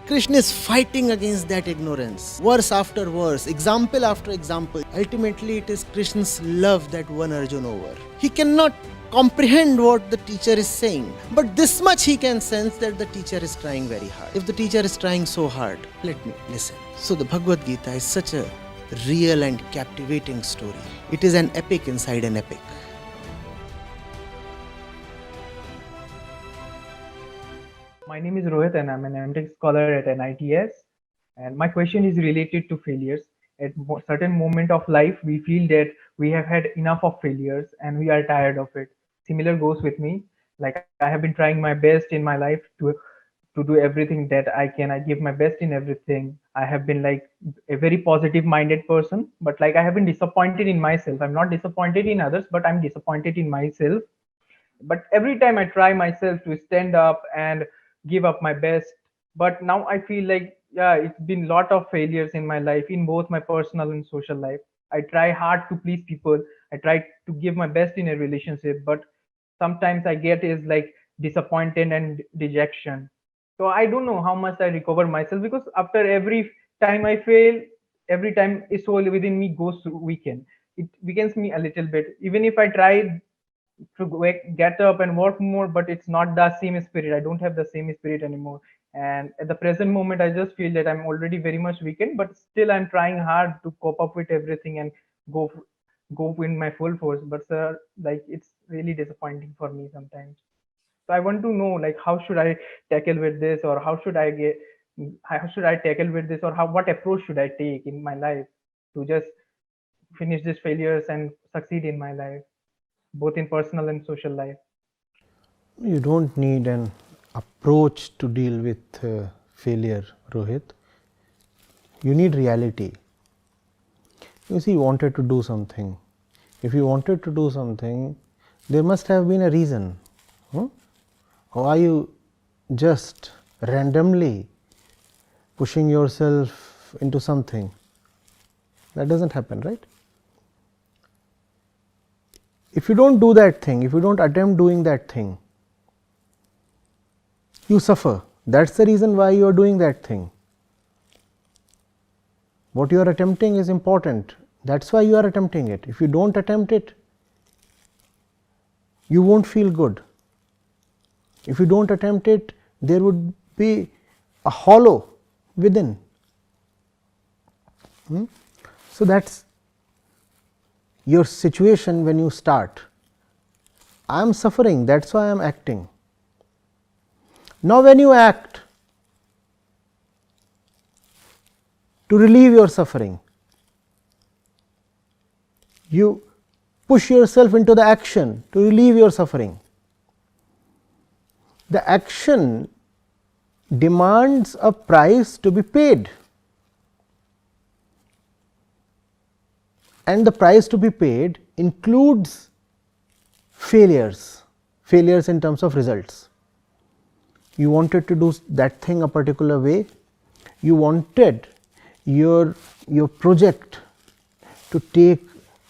Krishna is fighting against that ignorance, verse after verse, example after example. Ultimately, it is Krishna's love that won Arjuna over. He cannot comprehend what the teacher is saying, but this much he can sense that the teacher is trying very hard. If the teacher is trying so hard, let me listen. So the Bhagavad Gita is such a real and captivating story. It is an epic inside an epic. My name is Rohit and I'm an MTech scholar at NITS. And my question is related to failures. At certain moment of life, we feel that we have had enough of failures and we are tired of it. Similar goes with me. Like I have been trying my best in my life to do everything that I can. I give my best in everything. I have been like a very positive minded person, but like I have been disappointed in myself. I'm not disappointed in others, but I'm disappointed in myself. But every time I try myself to stand up and give up my best, but now I feel like, yeah, it's been a lot of failures in my life, in both my personal and social life. I try hard to please people. I try to give my best in a relationship, but sometimes I get is like disappointed and dejection. So I don't know how much I recover myself, because after every time I fail, every time a soul within me goes to weaken. It weakens me a little bit. Even if I try to get up and work more, but it's not the same spirit. I don't have the same spirit anymore. And at the present moment, I just feel that I'm already very much weakened, but still I'm trying hard to cope up with everything and go go in my full force. But sir, like it's really disappointing for me sometimes. So I want to know, like, how should I tackle with this, or how should I tackle with this, or how what approach should I take in my life to just finish these failures and succeed in my life, both in personal and social life? You don't need an approach to deal with failure, Rohit. You need reality. You see, you wanted to do something. If you wanted to do something, there must have been a reason. Or are you just randomly pushing yourself into something? That doesn't happen, right? If you don't do that thing, if you don't attempt doing that thing, you suffer. That's the reason why you are doing that thing. What you are attempting is important. That's why you are attempting it. If you don't attempt it, you won't feel good. If you don't attempt it, there would be a hollow within. So that's your situation when you start. I am suffering, that's why I am acting. Now when you act to relieve your suffering, you push yourself into the action to relieve your suffering. The action demands a price to be paid, and the price to be paid includes failures in terms of results. You wanted to do that thing a particular way, you wanted your project to take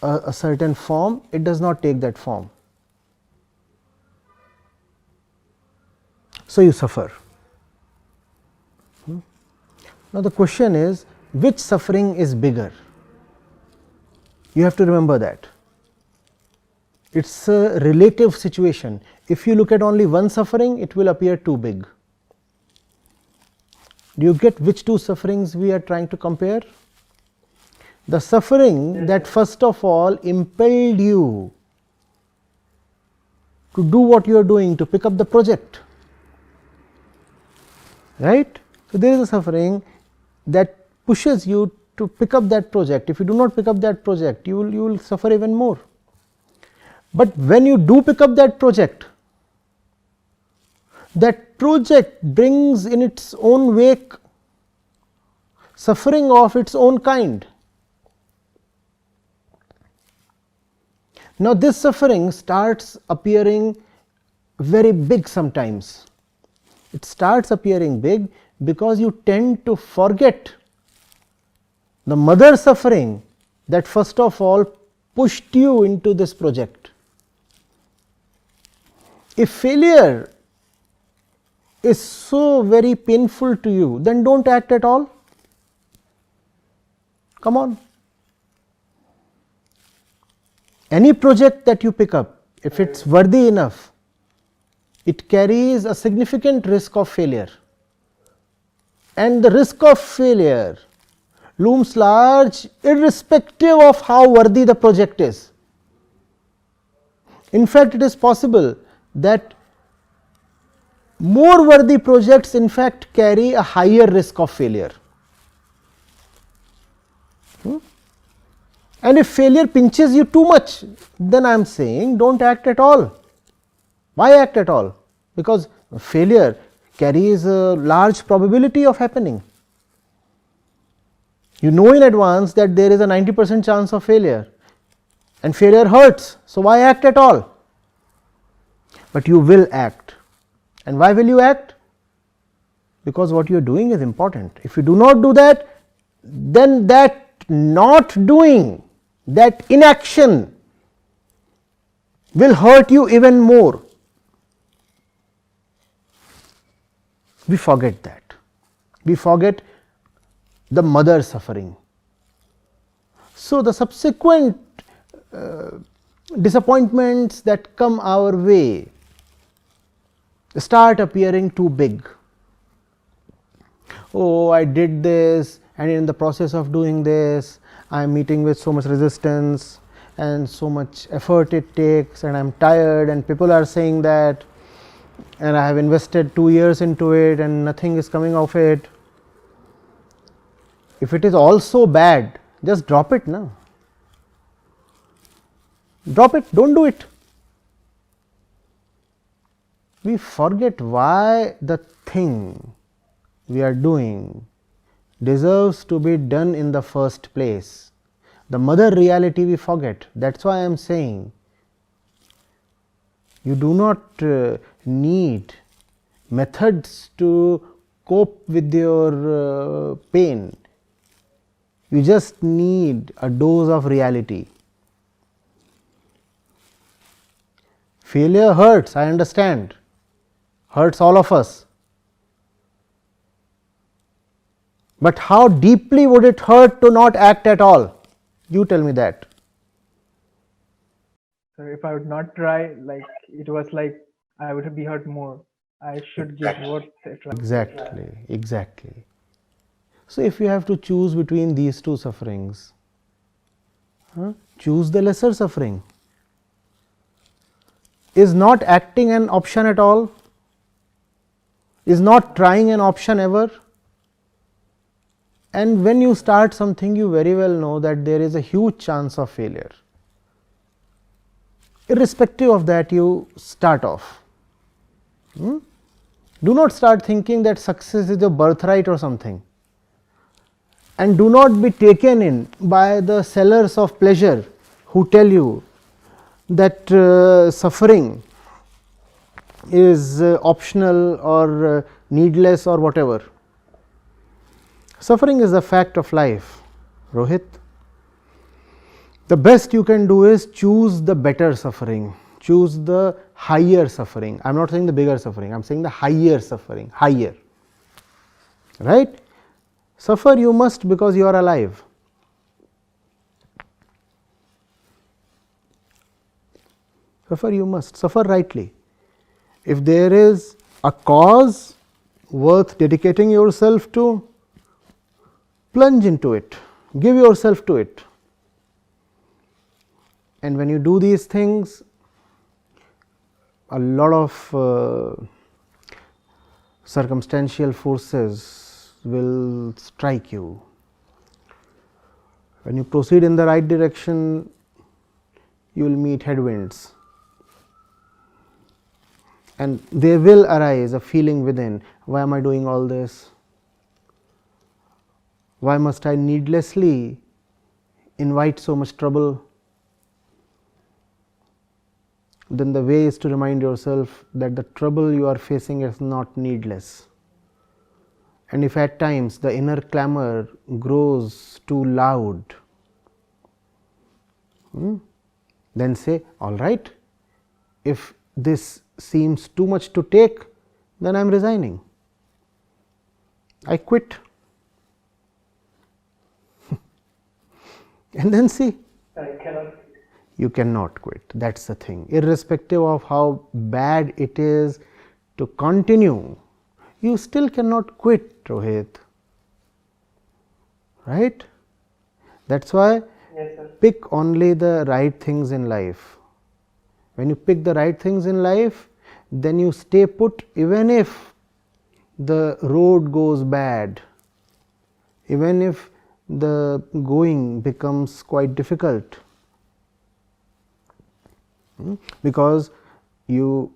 a certain form, it does not take that form. So you suffer. Now the question is, which suffering is bigger? You have to remember that. It's a relative situation. If you look at only one suffering, it will appear too big. Do you get which two sufferings we are trying to compare? The suffering that first of all impelled you to do what you are doing, to pick up the project, right? So there is a suffering that pushes you to pick up that project. If you do not pick up that project, you will suffer even more. But when you do pick up that project brings in its own wake suffering of its own kind. Now this suffering starts appearing very big sometimes. It starts appearing big because you tend to forget the mother suffering that first of all pushed you into this project. If failure is so very painful to you, then don't act at all. Come on. Any project that you pick up, if it's worthy enough, it carries a significant risk of failure. And the risk of failure looms large irrespective of how worthy the project is. In fact, it is possible that more worthy projects in fact carry a higher risk of failure. And if failure pinches you too much, then I am saying don't act at all. Why act at all? Because failure carries a large probability of happening. You know in advance that there is a 90% chance of failure, and failure hurts, so why act at all? But you will act. And why will you act? Because what you are doing is important. If you do not do that, then that not doing, that inaction will hurt you even more. We forget that. We forget the mother suffering. So, the subsequent disappointments that come our way start appearing too big. Oh, I did this, and in the process of doing this, I am meeting with so much resistance and so much effort it takes, and I am tired, and people are saying that, and I have invested 2 years into it and nothing is coming of it. If it is all so bad, just drop it now. Drop it, don't do it. We forget why the thing we are doing deserves to be done in the first place. The mother reality we forget. That is why I am saying you do not need methods to cope with your pain. You just need a dose of reality. Failure hurts, I understand, hurts all of us. But how deeply would it hurt to not act at all? You tell me that. So if I would not try, like it was like I would be hurt more. I should give what a try. Exactly, exactly. So if you have to choose between these two sufferings, choose the lesser suffering. Is not acting an option at all? Is not trying an option ever? And when you start something, you very well know that there is a huge chance of failure. Irrespective of that, you start off. Do not start thinking that success is a birthright or something. And do not be taken in by the sellers of pleasure who tell you that suffering is optional or needless or whatever. Suffering is a fact of life, Rohit. The best you can do is choose the better suffering, choose the higher suffering. I am not saying the bigger suffering, I am saying the higher suffering, higher, right. Suffer you must because you are alive. Suffer you must, suffer rightly. If there is a cause worth dedicating yourself to, plunge into it, give yourself to it. And when you do these things, a lot of circumstantial forces will strike you. When you proceed in the right direction, you will meet headwinds, and there will arise a feeling within, why am I doing all this? Why must I needlessly invite so much trouble? Then the way is to remind yourself that the trouble you are facing is not needless. And if at times the inner clamor grows too loud, then say, all right, if this seems too much to take, then I am resigning. I quit. And then see, I cannot. you cannot quit. That's the thing. Irrespective of how bad it is to continue, you still cannot quit, Rohit. Right? That's why Yes, sir. pick only the right things in life. When you pick the right things in life, then you stay put even if the road goes bad, even if the going becomes quite difficult. Because you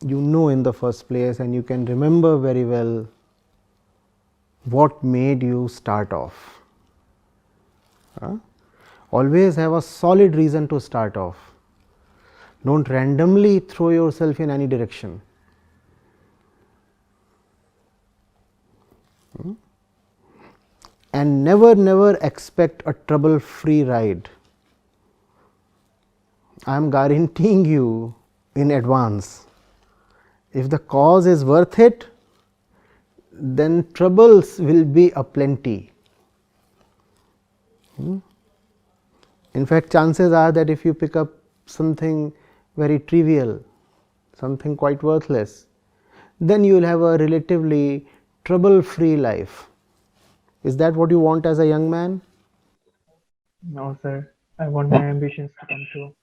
know in the first place and you can remember very well what made you start off. Always have a solid reason to start off. Don't randomly throw yourself in any direction. And never expect a trouble free ride. I am guaranteeing you in advance, if the cause is worth it, then troubles will be aplenty. In fact, chances are that if you pick up something very trivial, something quite worthless, then you will have a relatively trouble free life. Is that what you want as a young man? No, sir. I want my ambitions to come true.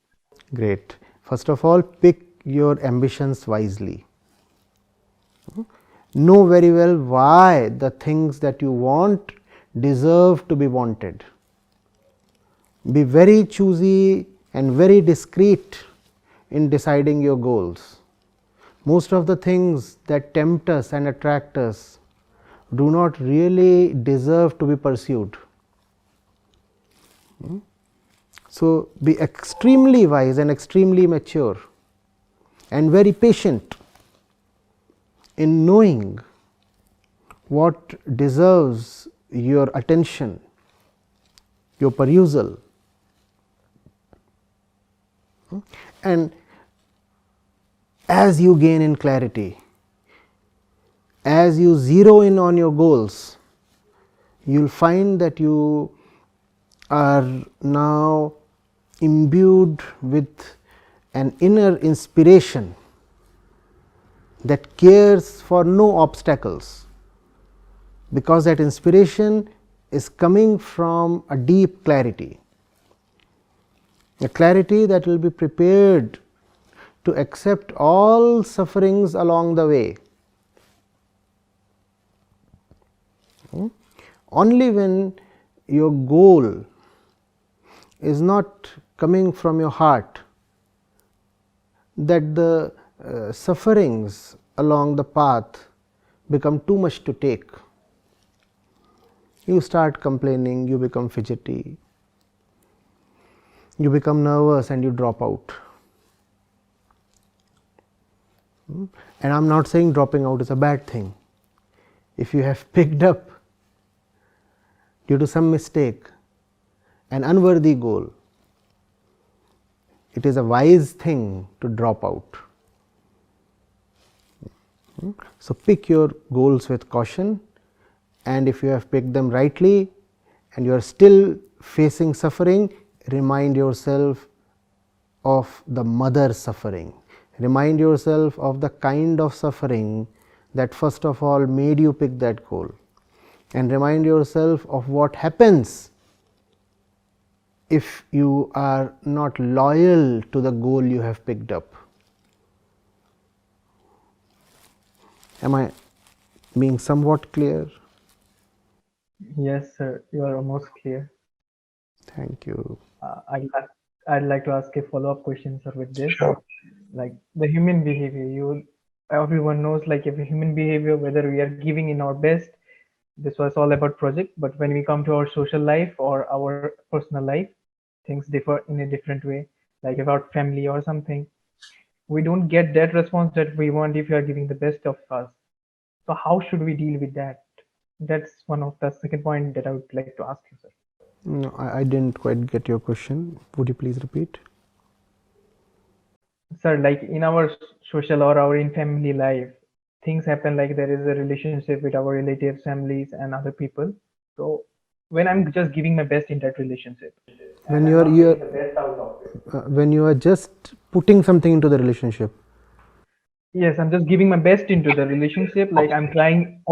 Great. First of all, pick your ambitions wisely. Know very well why the things that you want deserve to be wanted. Be very choosy and very discreet in deciding your goals. Most of the things that tempt us and attract us do not really deserve to be pursued. So, be extremely wise and extremely mature and very patient in knowing what deserves your attention, your perusal. And as you gain in clarity, as you zero in on your goals, you will find that you are now imbued with an inner inspiration that cares for no obstacles, because that inspiration is coming from a deep clarity, a clarity that will be prepared to accept all sufferings along the way. Only when your goal is not coming from your heart, that the sufferings along the path become too much to take. You start complaining, you become fidgety, you become nervous and you drop out. And I am not saying dropping out is a bad thing. If you have picked up due to some mistake an unworthy goal, it is a wise thing to drop out. So, pick your goals with caution, and if you have picked them rightly and you are still facing suffering, remind yourself of the mother suffering. Remind yourself of the kind of suffering that first of all made you pick that goal, and remind yourself of what happens if you are not loyal to the goal you have picked up. Am I being somewhat clear? Yes, sir. You are almost clear. Thank you. I'd like to ask a follow-up question, sir, with this. Sure. Like the human behavior, everyone knows, like if a human behavior, whether we are giving in our best, this was all about project, but when we come to our social life or our personal life, things differ in a different way, like about family or something. We don't get that response that we want if we are giving the best of us. So how should we deal with that? That's one of the second point that I would like to ask you, sir. No, I didn't quite get your question. Would you please repeat? Sir, like in our social or our in family life, things happen, like there is a relationship with our relatives, families, and other people. So when I'm just giving my best in that relationship, when and you I'm are not getting the best out of it. when you are just putting something into the relationship. Yes, I'm just giving my best into the relationship. Like I'm trying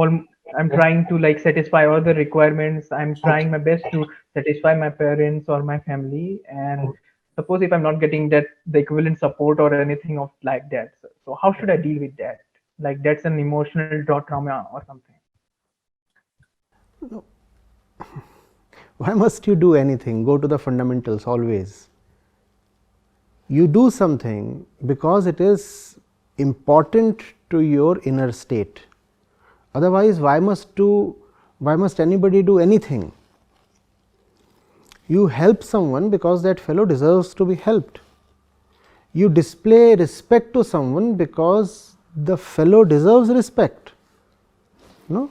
to like satisfy all the requirements. I'm trying my best to satisfy my parents or my family. And suppose if I'm not getting that the equivalent support or anything of like that, so how should I deal with that? Like that's an emotional trauma or something. Why must you do anything? Go to the fundamentals always. You do something because it is important to your inner state. Otherwise, why must anybody do anything? You help someone because that fellow deserves to be helped. You display respect to someone because the fellow deserves respect. No?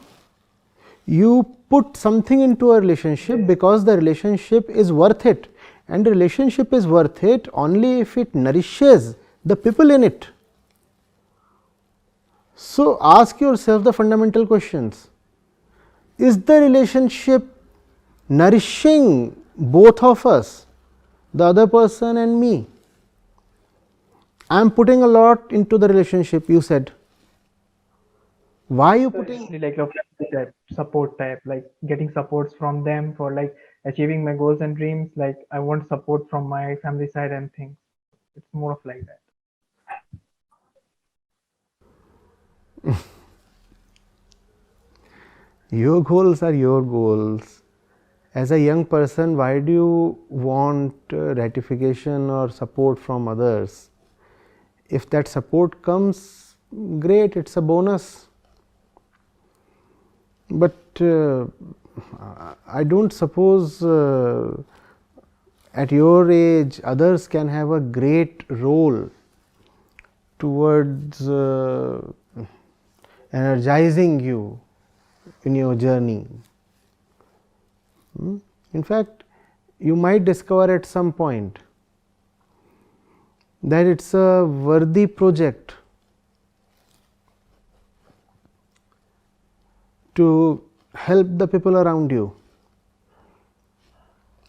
You put something into a relationship because the relationship is worth it, and the relationship is worth it only if it nourishes the people in it. So, ask yourself the fundamental questions. Is the relationship nourishing both of us, the other person and me? I am putting a lot into the relationship, you said. Why are you So putting? it's like a family type, support type, like getting supports from them for like achieving my goals and dreams. Like I want support from my family side and things. It's more of like that. Your goals are your goals. As a young person, why do you want ratification or support from others? If that support comes, great, it's a bonus. But I don't suppose at your age others can have a great role towards energizing you in your journey. In fact, you might discover at some point that it's a worthy project to help the people around you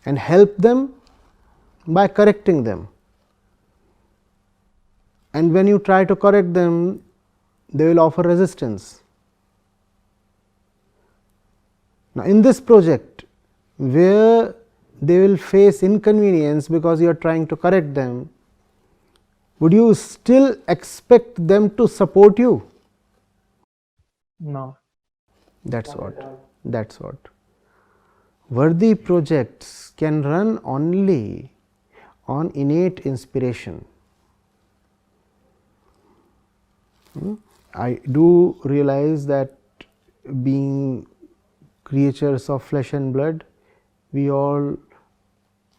and help them by correcting them. And when you try to correct them, they will offer resistance. Now, in this project, where they will face inconvenience because you are trying to correct them, would you still expect them to support you? No. That's what. That's what. Worthy projects can run only on innate inspiration. I do realize that being creatures of flesh and blood, we all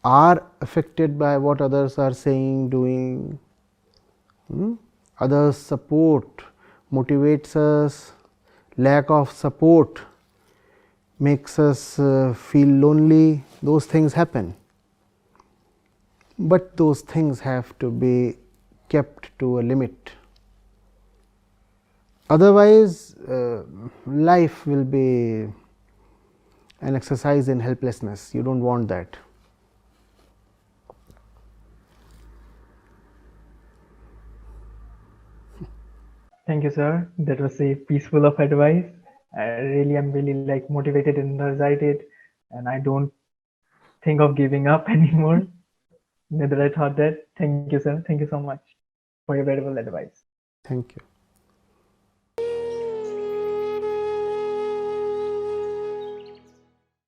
are affected by what others are saying, doing. Others' support motivates us, lack of support makes us feel lonely. Those things happen, but those things have to be kept to a limit. Otherwise, life will be an exercise in helplessness. You don't want that. Thank you, sir. That was a peaceful of advice. I really am really like motivated and excited, and I don't think of giving up anymore. Neither I thought that. Thank you, sir. Thank you so much for your valuable advice. Thank you.